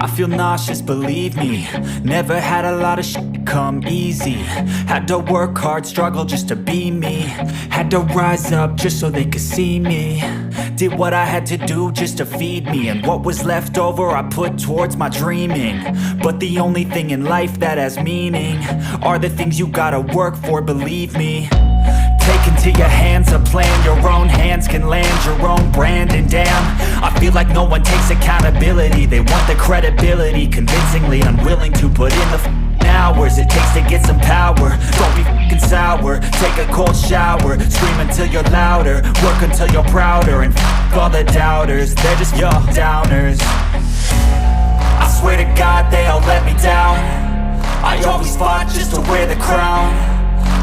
I feel nauseous, believe me. Never had a lot of shit come easy. Had to work hard, struggle just to be me. Had to rise up just so they could see me. Did what I had to do just to feed me. And what was left over I put towards my dreaming. But the only thing in life that has meaning are the things you gotta work for, believe me. Take into your hands a plan. Your own hands can land your own brand. And damn, I feel like no one takes accountability. They want the credibility, convincingly unwilling to put in the hours it takes to get some power. Don't be f***ing sour. Take a cold shower. Scream until you're louder. Work until you're prouder. And f*** all the doubters, they're just your downers. I swear to God they all let me down. I always fought just to wear the crown.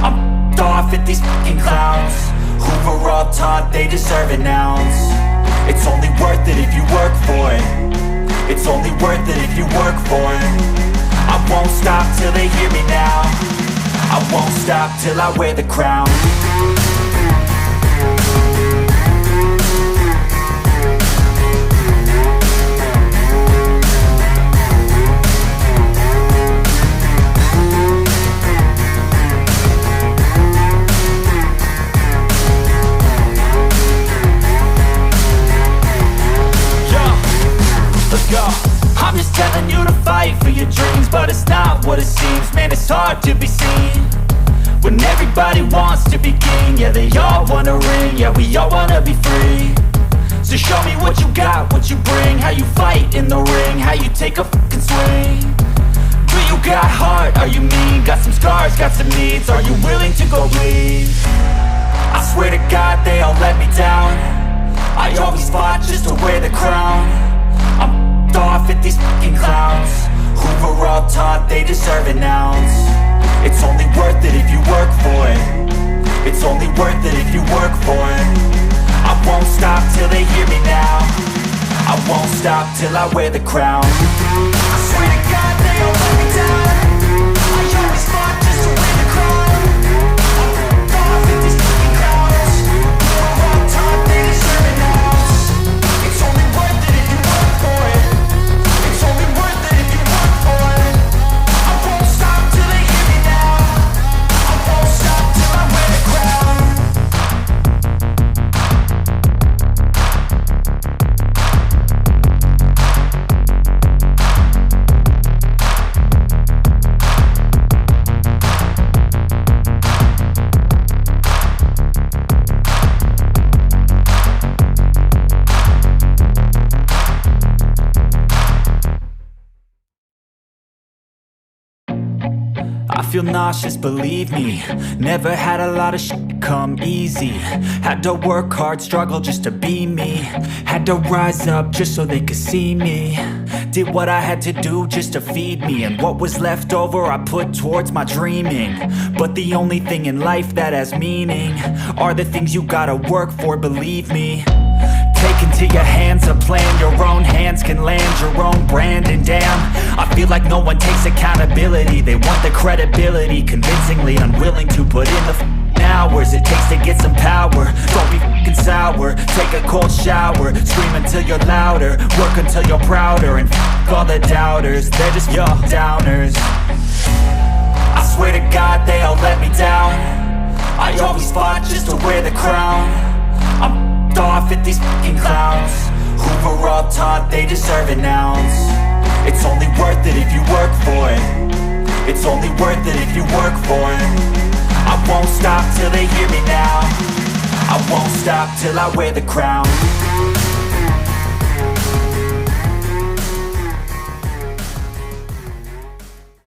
I'm off at these fucking clowns who were all taught they deserve an ounce. It's only worth it if you work for it. It's only worth it if you work for it. I won't stop till they hear me now. I won't stop till I wear the crown. I'm just telling you to fight for your dreams, but it's not what it seems. Man, it's hard to be seen when everybody wants to be king. Yeah, they all wanna ring, yeah, we all wanna be free. So show me what you got, what you bring, how you fight in the ring, how you take a fucking swing. Do you got heart, are you mean? Got some scars, got some needs, are you willing to go bleed? I swear to God they all let me down. I always fought just to wear the crown. I'm off at these fucking clowns who were all taught they deserve an ounce. It's only worth it if you work for it. It's only worth it if you work for it. I won't stop till they hear me now. I won't stop till I wear the crown. I swear to God they all let me down. I always fought just to wear the crown. I'm off at these fucking clowns who were all taught they deserve an ounce. It's only worth it if you work for it. It's only worth it if you work for it. I won't stop till they hear me now. I won't stop till I wear the crown. I feel nauseous, believe me. Never had a lot of shit come easy. Had to work hard, struggle just to be me. Had to rise up just so they could see me. Did what I had to do just to feed me. And what was left over I put towards my dreaming. But the only thing in life that has meaning are the things you gotta work for, believe me. Take into your hands a plan. Your own hands can land your own brand. And damn, I feel like no one takes accountability. They want the credibility, convincingly unwilling to put in the hours it takes to get some power. Don't be f***ing sour. Take a cold shower. Scream until you're louder. Work until you're prouder. And f*** all the doubters, they're just your downers. I swear to God they all let me down. I always fought just to wear the crown. I'm off at these fucking clowns who were all taught they deserve an ounce. It's only worth it if you work for it. It's only worth it if you work for it. I won't stop till they hear me now. I won't stop till I wear the crown.